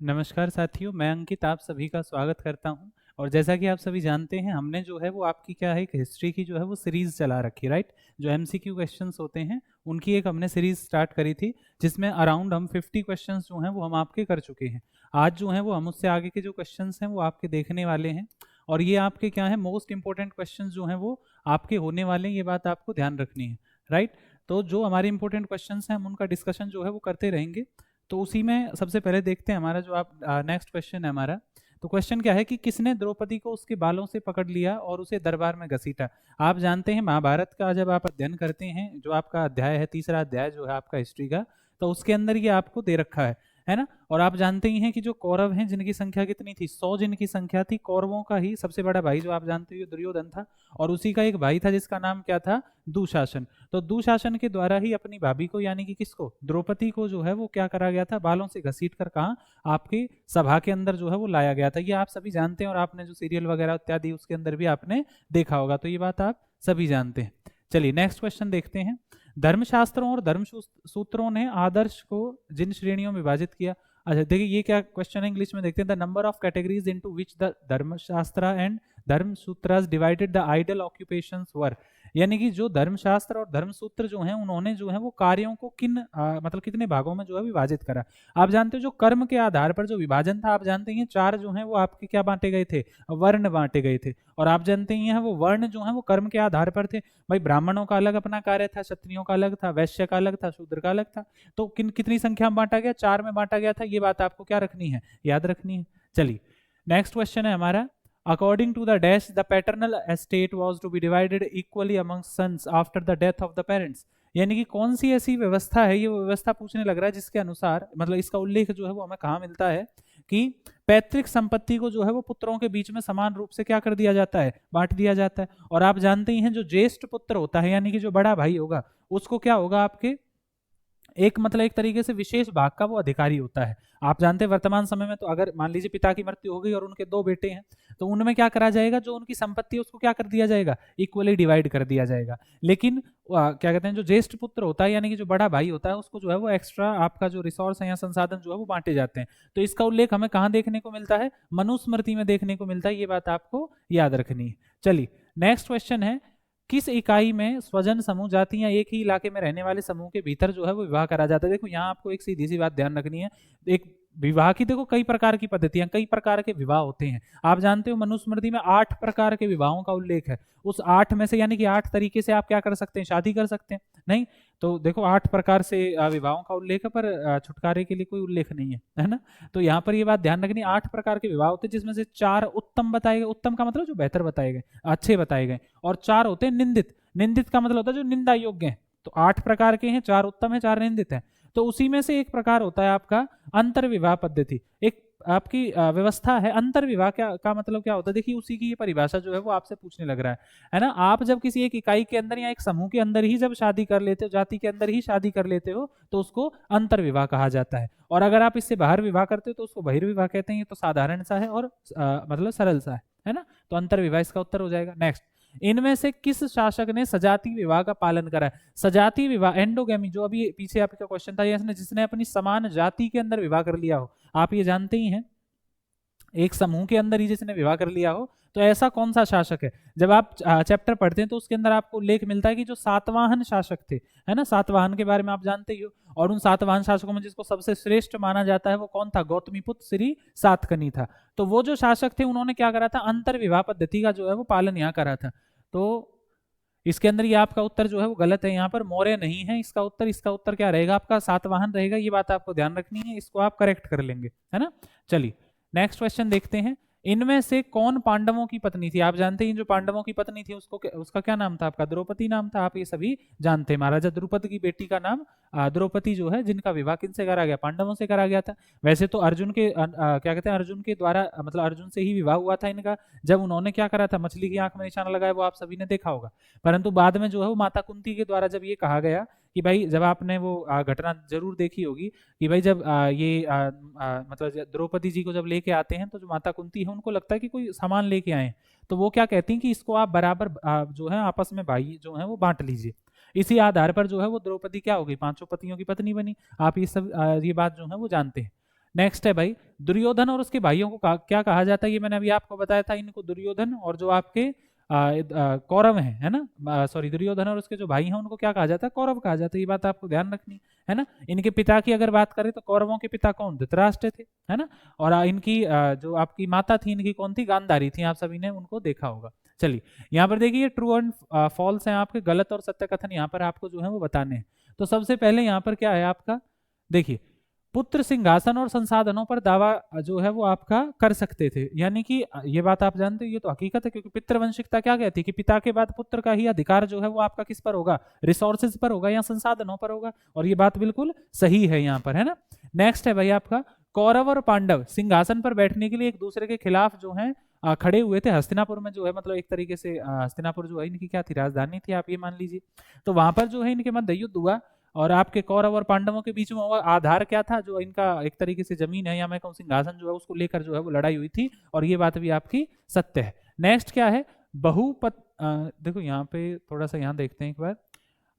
नमस्कार साथियों, मैं अंकित आप सभी का स्वागत करता हूं। और जैसा कि आप सभी जानते हैं, हमने जो है वो आपकी क्या है एक हिस्ट्री की जो है वो सीरीज़ चला रखी, राइट। जो एमसीक्यू क्वेश्चंस होते हैं उनकी एक हमने सीरीज़ स्टार्ट करी थी, जिसमें अराउंड हम 50 क्वेश्चंस जो हैं वो हम आपके कर चुके हैं। आज जो हैं वो हम उससे आगे के जो क्वेश्चंस हैं वो आपके देखने वाले हैं। और ये आपके क्या है मोस्ट इंपॉर्टेंट क्वेश्चन जो हैं वो आपके होने वाले हैं, ये बात आपको ध्यान रखनी है, राइट। तो जो हमारे इंपॉर्टेंट क्वेश्चन हैं हम उनका डिस्कशन जो है वो करते रहेंगे। तो उसी में सबसे पहले देखते हैं हमारा जो आप नेक्स्ट क्वेश्चन है हमारा। तो क्वेश्चन क्या है कि किसने द्रौपदी को उसके बालों से पकड़ लिया और उसे दरबार में घसीटा। आप जानते हैं महाभारत का जब आप अध्ययन करते हैं, जो आपका अध्याय है, तीसरा अध्याय जो है आपका हिस्ट्री का, तो उसके अंदर ये आपको दे रखा है ना। और आप जानते ही हैं कि जो कौरव हैं जिनकी संख्या कितनी थी, 100 जिनकी संख्या थी। कौरवों का ही सबसे बड़ा भाई जो आप जानते हो दुर्योधन था, और उसी का एक भाई था जिसका नाम क्या था, दुशासन। तो दुशासन के द्वारा ही अपनी भाभी को यानी कि किसको, द्रौपदी को जो है वो क्या करा गया था, बालों से घसीट कर कहा आपकी सभा के अंदर जो है वो लाया गया था। ये आप सभी जानते हैं और आपने जो सीरियल वगैरह इत्यादि उसके अंदर भी आपने देखा होगा, तो ये बात आप सभी जानते हैं। चलिए नेक्स्ट क्वेश्चन देखते हैं। धर्मशास्त्रों और धर्म सूत्रों ने आदर्श को जिन श्रेणियों में विभाजित किया। अच्छा देखिए ये क्या क्वेश्चन है, इंग्लिश में देखते हैं। The number of categories into which the धर्मशास्त्र एंड धर्म सूत्रास डिवाइडेड द आइडल ऑक्यूपेशंस वर। यानी कि जो धर्मशास्त्र और धर्मसूत्र जो हैं उन्होंने जो है वो कार्यों को मतलब कितने भागों में जो है विभाजित करा। आप जानते हो जो कर्म के आधार पर जो विभाजन था, आप जानते हैं चार जो हैं वो आपके क्या बांटे गए थे, वर्ण बांटे गए थे। और आप जानते ही हैं वो वर्ण जो है वो कर्म के आधार पर थे। भाई ब्राह्मणों का अलग अपना कार्य था, क्षत्रियों का अलग था, वैश्य का अलग था, शूद्र का अलग था। तो कितनी संख्या में बांटा गया, चार में बांटा गया था। ये बात आपको क्या रखनी है, याद रखनी है। चलिए नेक्स्ट क्वेश्चन है हमारा। According to the dash, the paternal estate was to be divided equally among sons after the death of the parents। यानी कि कौन सी ऐसी व्यवस्था है, ये व्यवस्था पूछने लग रहा है जिसके अनुसार, मतलब इसका उल्लेख जो है वो हमें कहाँ मिलता है कि पैतृक संपत्ति को जो है वो पुत्रों के बीच में समान रूप से क्या कर दिया जाता है, बांट दिया जाता है। और आप जानते ही हैं जो ज्येष्ठ पुत्र होता है यानी कि जो बड़ा भाई होगा, उसको क्या होगा आपके एक मतलब एक तरीके से विशेष भाग का वो अधिकारी होता है। आप जानते हैं वर्तमान समय में तो अगर मान लीजिए पिता की मृत्यु हो गई और उनके दो बेटे हैं, तो उनमें क्या करा जाएगा, जो उनकी संपत्ति है उसको क्या कर दिया जाएगा, इक्वली डिवाइड कर दिया जाएगा। लेकिन क्या कहते हैं जो ज्येष्ठ पुत्र होता है यानी कि जो बड़ा भाई होता है, उसको जो है वो एक्स्ट्रा आपका जो रिसोर्स है या संसाधन जो है वो बांटे जाते हैं। तो इसका उल्लेख हमें कहाँ देखने को मिलता है, मनुस्मृति में देखने को मिलता है। ये बात आपको याद रखनी है। चलिए नेक्स्ट क्वेश्चन है। किस इकाई में स्वजन समूह जाति या एक ही इलाके में रहने वाले समूह के भीतर जो है वो विवाह करा जाता है। देखो यहाँ आपको एक सीधी सी बात ध्यान रखनी है। एक विवाह की देखो कई प्रकार की पद्धतियां, कई प्रकार के विवाह होते हैं। आप जानते हो मनुस्मृति में 8 प्रकार के विवाहों का उल्लेख है। उस 8 में से यानी कि 8 तरीके से आप क्या कर सकते हैं, शादी कर सकते हैं, नहीं। तो देखो 8 प्रकार से विवाहों का उल्लेख है, पर छुटकारे के लिए कोई उल्लेख नहीं है ना। तो यहाँ पर ये बात ध्यान रखनी, 8 प्रकार के विवाह होते हैं जिसमें से 4 उत्तम बताए गए। उत्तम का मतलब जो बेहतर बताए गए, अच्छे बताए गए। और 4 होते हैं निंदित। निंदित का मतलब होता है जो निंदा योग्य है। तो 8 प्रकार के हैं, 4 उत्तम है, 4 निंदित है। तो उसी में से एक प्रकार होता है आपका अंतर विवाह पद्धति। एक आपकी व्यवस्था है अंतर विवाह। क्या का मतलब क्या होता है, देखिए उसी की ये परिभाषा जो है वो आपसे पूछने लग रहा है ना। आप जब किसी एक इकाई के अंदर या एक समूह के अंदर ही जब शादी कर लेते हो, जाति के अंदर ही शादी कर लेते हो, तो उसको अंतर विवाह कहा जाता है। और अगर आप इससे बाहर विवाह करते हो तो उसको बहिर्विवाह कहते हैं। ये तो साधारण सा है और मतलब सरल सा है ना। तो अंतर विवाह इसका उत्तर हो जाएगा। नेक्स्ट, इनमें से किस शासक ने सजाति विवाह का पालन करा है। सजाति विवाह एंडोगेमी, जो अभी पीछे आपका क्वेश्चन था, जिसने अपनी समान जाति के अंदर विवाह कर लिया हो। आप ये जानते ही हैं एक समूह के अंदर ही जिसने विवाह कर लिया हो, तो ऐसा कौन सा शासक है। जब आप चैप्टर पढ़ते हैं तो उसके अंदर आपको उल्लेख मिलता है कि जो सातवाहन शासक थे, है ना, सातवाहन के बारे में आप जानते ही हो। और उन सातवाहन शासकों में जिसको सबसे श्रेष्ठ माना जाता है वो कौन था, गौतमीपुत्र श्री सातकर्णी था। तो वो जो शासक थे उन्होंने क्या करा था, अंतर विवाह पद्धति का जो है वो पालन यहाँ करा था। तो इसके अंदर ये आपका उत्तर जो है वो गलत है, यहाँ पर मौर्य नहीं है इसका उत्तर। इसका उत्तर क्या रहेगा आपका, सातवाहन रहेगा। ये बात आपको ध्यान रखनी है, इसको आप करेक्ट कर लेंगे, है ना। चलिए नेक्स्ट क्वेश्चन देखते हैं। इनमें से कौन पांडवों की पत्नी थी। आप जानते हैं जो पांडवों की पत्नी थी उसका क्या नाम था आपका, द्रौपदी नाम था। आप ये सभी जानते हैं। महाराजा द्रुपद की बेटी का नाम द्रौपदी जो है, जिनका विवाह किनसे करा गया, पांडवों से करा गया था। वैसे तो अर्जुन के क्या कहते हैं, अर्जुन के द्वारा मतलब अर्जुन से ही विवाह हुआ था इनका। जब उन्होंने क्या करा था, मछली की आंख में निशाना लगाया, वो आप सभी ने देखा होगा। परंतु बाद में जो है वो माता कुंती के द्वारा जब ये कहा गया कि भाई, जब आपने वो घटना जरूर देखी होगी कि भाई जब मतलब द्रौपदी जी को जब लेके आते हैं, तो जो माता कुंती है उनको लगता है कि कोई सामान लेके आए हैं। तो वो क्या कहती हैं कि इसको आप बराबर जो है आपस में भाई जो है वो बांट लीजिए। इसी आधार पर जो है वो द्रौपदी क्या हो गई, 5 पतियों की पत्नी बनी। आप ये सब ये बात जो है वो जानते हैं। नेक्स्ट है भाई दुर्योधन और उसके भाइयों को क्या कहा जाता है, ये मैंने अभी आपको बताया था, इनको दुर्योधन और जो आपके कौरव हैं, है ना, सॉरी दुर्योधन और उसके जो भाई हैं उनको क्या कहा जाता है, कौरव कहा जाता है, ये बात आपको ध्यान रखनी है ना। इनके पिता की अगर बात करें तो कौरवों के पिता कौन, धृतराष्ट्र थे, है ना। और इनकी जो आपकी माता थी इनकी कौन थी, गांधारी थी, आप सभी ने उनको देखा होगा। चलिए यहाँ पर देखिए ट्रू एंड फॉल्स है आपके, गलत और सत्य कथन यहाँ पर आपको जो है वो बताने हैं। तो सबसे पहले यहाँ पर क्या है आपका, देखिए पुत्र सिंहासन और संसाधनों पर दावा जो है वो आपका कर सकते थे, यानी कि ये बात आप जानते हो, ये तो हकीकत है, क्योंकि पितृवंशिकता क्या कहती है कि पिता के बाद पुत्र का ही अधिकार जो है वो आपका किस पर होगा, रिसोर्सेज पर होगा या संसाधनों पर होगा, और ये बात बिल्कुल सही है यहाँ पर, है ना। नेक्स्ट है भाई आपका कौरव और पांडव सिंहासन पर बैठने के लिए एक दूसरे के खिलाफ जो है खड़े हुए थे हस्तिनापुर में, जो है मतलब एक तरीके से हस्तिनापुर जो है इनकी क्या थी, राजधानी थी, आप ये मान लीजिए। तो वहां पर जो है इनके मध्य युद्ध हुआ और आपके कौरव और पांडवों के बीच में आधार क्या था, जो इनका एक तरीके से जमीन है या मैं कहूँ सिंहासन जो है उसको लेकर जो है वो लड़ाई हुई थी, और ये बात भी आपकी सत्य है। नेक्स्ट क्या है देखो यहाँ पे थोड़ा सा यहाँ देखते हैं एक बार,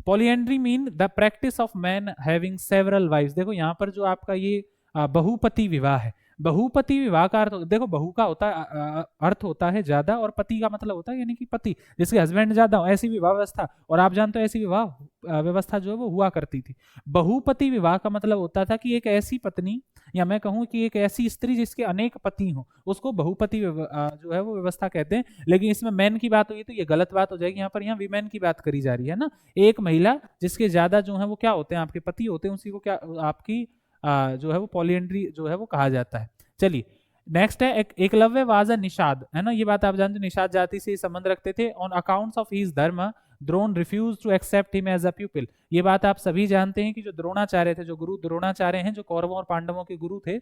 polyandry mean the practice of man having several wifes. देखो यहाँ पर जो आपका ये बहुपति विवाह है, बहुपति विवाह का अर्थ देखो, बहु का होता है अर्थ होता है ज्यादा, और पति का मतलब होता है यानी कि पति जिसके हस्बैंड ज्यादा हो, ऐसी विवाह व्यवस्था, और आप जानते हो ऐसी विवाह व्यवस्था जो है वो हुआ करती थी। बहुपति विवाह का मतलब होता था कि एक ऐसी पत्नी या मैं कहूँ कि एक ऐसी स्त्री जिसके अनेक पति हो, उसको बहुपति जो है वो व्यवस्था कहते हैं। लेकिन इसमें मैन की बात हुई तो ये गलत बात हो जाएगी, यहाँ पर यहाँ वीमेन की बात करी जा रही है ना। एक महिला जिसके ज्यादा जो है वो क्या होते हैं, आपके पति होते हैं, उसी को क्या आपकी जो है वो पॉलीएंड्री जो है वो कहा जाता है। चलिए नेक्स्ट है एकलव्य वाज अ निषाद, है ना, ये बात आप जानते हो, निषाद जाति से संबंध रखते थे। ऑन अकाउंट्स ऑफ हिज धर्म Drona refuse to accept him as a pupil, ये बात आप सभी जानते हैं कि जो द्रोणाचार्य थे, जो गुरु द्रोणाचार्य हैं, जो कौरवों और पांडवों के गुरु थे,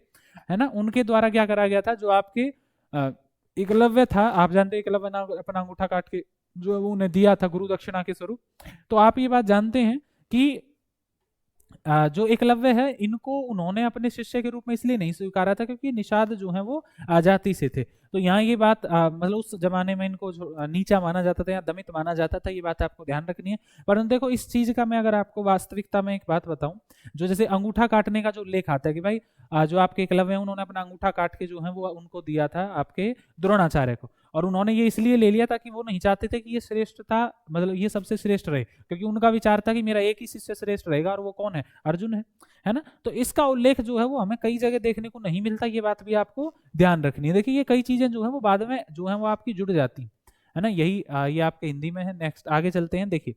है ना, उनके द्वारा क्या करा गया था, जो आपके एकलव्य था, आप जानते हैं एकलव्य ने अपना अंगूठा काट के जो उन्हें दिया था गुरु दक्षिणा के स्वरूप। तो आप ये बात जानते हैं कि जो एकलव्य है इनको उन्होंने अपने शिष्य के रूप में इसलिए नहीं स्वीकारा था क्योंकि निषाद जो है वो जाति से थे। तो यहाँ ये बात मतलब उस जमाने में इनको नीचा माना जाता था या दमित माना जाता था, ये बात आपको ध्यान रखनी है। परंतु देखो इस चीज का मैं अगर आपको वास्तविकता में एक बात बताऊं, जो जैसे अंगूठा काटने का जो उल्लेख आता है कि भाई जो आपके एकलव्य हैं उन्होंने अपना अंगूठा काट के जो है वो उनको दिया था आपके द्रोणाचार्य को, और उन्होंने ये इसलिए ले लिया था कि वो नहीं चाहते थे कि ये श्रेष्ठ था, मतलब ये सबसे श्रेष्ठ रहे, क्योंकि उनका विचार था कि मेरा एक ही शिष्य श्रेष्ठ रहेगा और वो कौन है, अर्जुन है ना। तो इसका उल्लेख जो है वो हमें कई जगह देखने को नहीं मिलता, ये बात भी आपको ध्यान रखनी है। देखिए ये कई चीजें जो है वो बाद में जो है वो आपकी जुड़ जाती है ना, यही ये आपके हिंदी में है। नेक्स्ट आगे चलते हैं, देखिए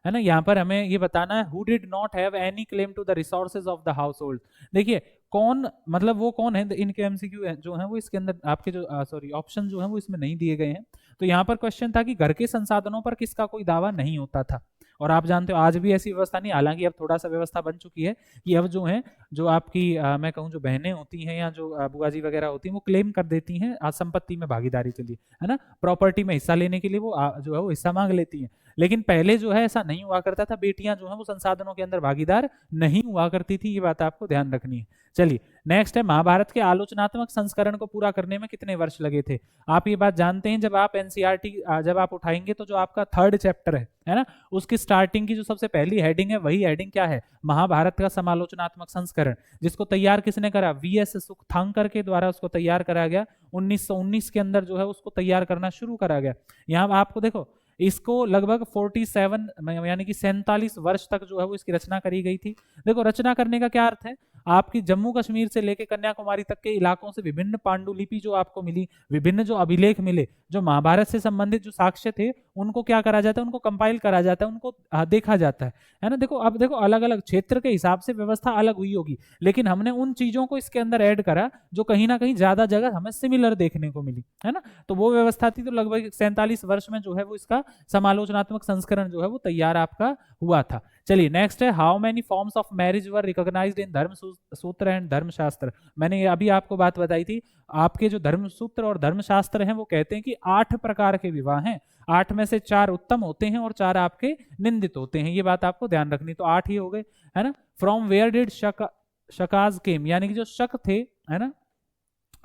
है ना, यहाँ पर हमें ये बताना है who did not have any claim to the resources of the household. देखिए कौन, मतलब वो कौन है, इनके एमसीक्यू जो है वो इसके अंदर आपके जो सॉरी ऑप्शन जो है वो इसमें नहीं दिए गए हैं। तो यहाँ पर क्वेश्चन था कि घर के संसाधनों पर किसका कोई दावा नहीं होता था, और आप जानते हो आज भी ऐसी व्यवस्था नहीं, हालांकि अब थोड़ा सा व्यवस्था बन चुकी है कि अब जो है जो आपकी मैं कहूँ जो बहनें होती हैं या जो बुआ जी वगैरह होती हैं वो क्लेम कर देती हैं संपत्ति में भागीदारी के लिए, है ना, प्रॉपर्टी में हिस्सा लेने के लिए वो जो है वो हिस्सा मांग लेती हैं। लेकिन पहले जो है ऐसा नहीं हुआ करता था, बेटियां जो है वो संसाधनों के अंदर भागीदार नहीं हुआ करती थी, ये बात आपको ध्यान रखनी है। चलिए नेक्स्ट है महाभारत के आलोचनात्मक संस्करण को पूरा करने में कितने वर्ष लगे थे। आप ये बात जानते हैं, जब आप एनसीईआरटी जब आप उठाएंगे तो जो आपका 3rd चैप्टर है ना, उसकी स्टार्टिंग की जो सबसे पहली हेडिंग है वही हेडिंग क्या है, महाभारत का समालोचनात्मक संस्करण, जिसको तैयार किसने करा, वीएस सुखथांकर के द्वारा उसको तैयार करा गया। 1919 के अंदर जो है उसको तैयार करना शुरू करा गया। यहाँ आपको देखो इसको लगभग 47 यानी कि 47 वर्ष तक जो है वो इसकी रचना करी गई थी। देखो रचना करने का क्या अर्थ है, आपकी जम्मू कश्मीर से लेकर कन्याकुमारी तक के इलाकों से विभिन्न पांडुलिपि जो आपको मिली, विभिन्न जो अभिलेख मिले, जो महाभारत से संबंधित जो साक्ष्य थे, उनको क्या करा जाता है, उनको कंपाइल करा जाता है, उनको देखा जाता है ना। देखो अब देखो अलग अलग क्षेत्र के हिसाब से व्यवस्था अलग हुई होगी, लेकिन हमने उन चीजों को इसके अंदर ऐड करा जो कहीं ना कहीं ज्यादा जगह हमें सिमिलर देखने को मिली, है ना। तो वो व्यवस्था थी, तो लगभग 47 वर्ष में जो है वो इसका समालोचनात्मक संस्करण जो है वो तैयार आपका हुआ था। चलिए नेक्स्ट है how many forms of marriage were recognised in Dharma Sutra and धर्मशास्त्र। मैंने अभी आपको बात बताई थी, आपके जो धर्म सूत्र और धर्मशास्त्र हैं वो कहते हैं कि 8 प्रकार के विवाह हैं, 8 में से 4 उत्तम होते हैं और 4 आपके निंदित होते हैं, ये बात आपको ध्यान रखनी। तो 8 ही हो गए, है ना। फ्रॉम वेयर डिड शकाज केम, यानी कि जो शक थे, है ना,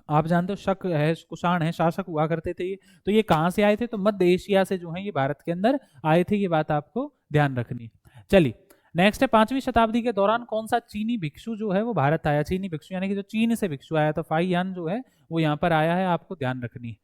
आप जानते हो शक है, कुषाण है, शासक हुआ करते थे ये, तो ये कहां से आए थे, तो मध्य एशिया से जो है ये भारत के अंदर आए थे, ये बात आपको ध्यान रखनी है। चलिए नेक्स्ट है 5वीं शताब्दी के दौरान कौन सा चीनी भिक्षु जो है वो भारत आया। चीनी भिक्षु यानी कि जो चीन से भिक्षु आया, तो फाइयान जो है वो यहाँ पर आया है, आपको ध्यान रखनी है।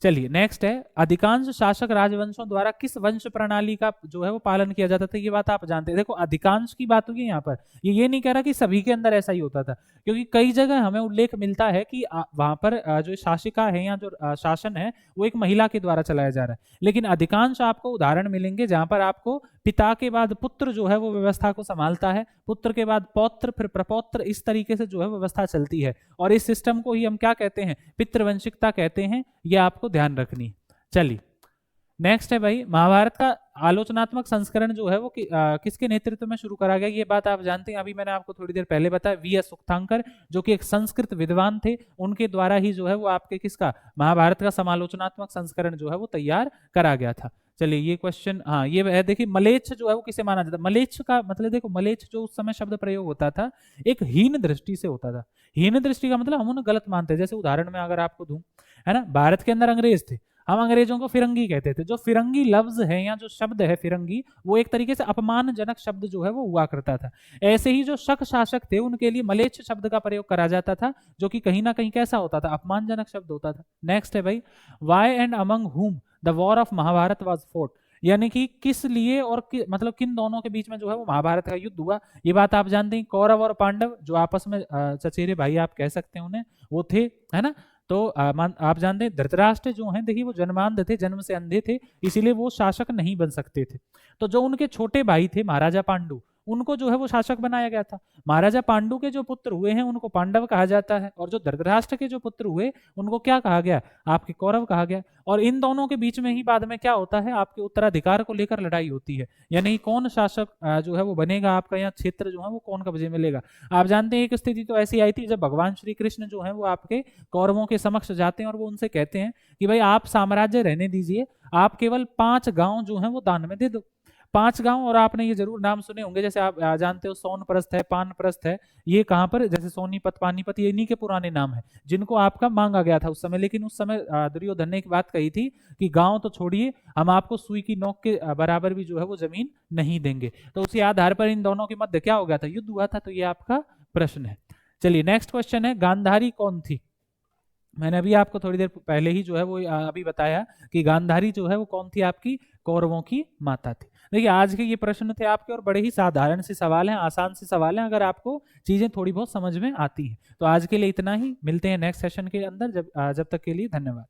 चलिए नेक्स्ट है, अधिकांश शासक राजवंशों द्वारा किस वंश प्रणाली का जो है वो पालन किया जाता था। ये बात आप जानते हैं। देखो अधिकांश की बात हुई यहाँ पर, ये नहीं कह रहा कि सभी के अंदर ऐसा ही होता था, क्योंकि कई जगह हमें उल्लेख मिलता है कि वहां पर जो शासिका है या जो शासन है वो एक महिला के द्वारा चलाया जा रहा है। लेकिन अधिकांश आपको उदाहरण मिलेंगे जहां पर आपको पिता के बाद पुत्र जो है वो व्यवस्था को संभालता है, पुत्र के बाद पौत्र, फिर प्रपौत्र, इस तरीके से जो है व्यवस्था चलती है। और इस सिस्टम को ही हम क्या कहते हैं, पितृवंशिकता कहते हैं। ये आपको ध्यान रखनी। चलिए नेक्स्ट है भाई, महाभारत का आलोचनात्मक संस्करण जो है वो किसके नेतृत्व में शुरू करा गया। ये बात आप जानते हैं, अभी मैंने आपको थोड़ी देर पहले बताया, वी.एस. सुक्तांकर जो कि एक संस्कृत विद्वान थे, उनके द्वारा ही जो है वो आपके किसका, महाभारत का समालोचनात्मक संस्करण जो है वो तैयार करा गया था। चलिए ये क्वेश्चन, हाँ ये है, देखिए मलेच्छ जो है वो किसे माना जाता है। मलेच्छ का मतलब देखो, मलेच्छ जो उस समय शब्द प्रयोग होता था एक हीन दृष्टि से होता था। हीन दृष्टि का मतलब हम उन्हें गलत मानते हैं। जैसे उदाहरण में अगर आपको दूं, है ना, भारत के अंदर अंग्रेज थे, हम अंग्रेजों को फिरंगी कहते थे। जो फिरंगी लफ्ज है या जो शब्द है फिरंगी, वो एक तरीके से अपमानजनक शब्द जो है वो हुआ करता था। ऐसे ही जो शक शासक थे उनके लिए मलेच्छ शब्द का प्रयोग करा जाता था, जो कि कहीं ना कहीं कैसा होता था, अपमानजनक शब्द होता था। नेक्स्ट है भाई, why and among whom the war of Mahabharata was fought, यानी कि किस लिए और मतलब किन दोनों के बीच में जो है वो महाभारत का युद्ध हुआ। ये बात आप जानते हैं, कौरव और पांडव जो आपस में चचेरे भाई आप कह सकते हैं उन्हें, वो थे, है ना। तो आप जानते हैं धृतराष्ट्र जो हैं, देखिए वो जन्मांध थे, जन्म से अंधे थे, इसीलिए वो शासक नहीं बन सकते थे। तो जो उनके छोटे भाई थे महाराजा पांडु, उनको जो है वो शासक बनाया गया था। महाराजा पांडु के जो पुत्र हुए हैं उनको पांडव कहा जाता है, और जो धृतराष्ट्र के जो पुत्र हुए उनको क्या कहा गया, आपके कौरव कहा गया। और इन दोनों के बीच में ही बाद में क्या होता है, आपके उत्तराधिकार को लेकर लड़ाई होती है, यानी कौन शासक जो है वो बनेगा, आपका यहाँ क्षेत्र जो है वो कौन कब्जे में लेगा। आप जानते हैं एक स्थिति तो ऐसी आई थी जब भगवान श्री कृष्ण जो है वो आपके कौरवों के समक्ष जाते हैं और वो उनसे कहते हैं कि भाई आप साम्राज्य रहने दीजिए, आप केवल 5 गांव जो है वो दान में दे दो। 5 गांव, और आपने ये जरूर नाम सुने होंगे, जैसे आप जानते हो सोनप्रस्थ है, पानप्रस्थ है, ये कहाँ पर, जैसे सोनीपत, पानीपत, ये इन्हीं के पुराने नाम है जिनको आपका मांगा गया था उस समय। लेकिन उस समय दुर्योधन ने एक बात कही थी कि गांव तो छोड़िए, हम आपको सुई की नोक के बराबर भी जो है वो जमीन नहीं देंगे। तो उसी आधार पर इन दोनों के मध्य क्या हो गया था, युद्ध हुआ था। तो ये आपका प्रश्न है। चलिए नेक्स्ट क्वेश्चन है, गांधारी कौन थी। मैंने अभी आपको थोड़ी देर पहले ही जो है वो अभी बताया कि गांधारी जो है वो कौन थी, आपकी कौरवों की माता थी। देखिए आज के ये प्रश्न थे आपके, और बड़े ही साधारण से सवाल हैं, आसान से सवाल हैं, अगर आपको चीजें थोड़ी बहुत समझ में आती हैं। तो आज के लिए इतना ही, मिलते हैं नेक्स्ट सेशन के अंदर। जब तक के लिए धन्यवाद।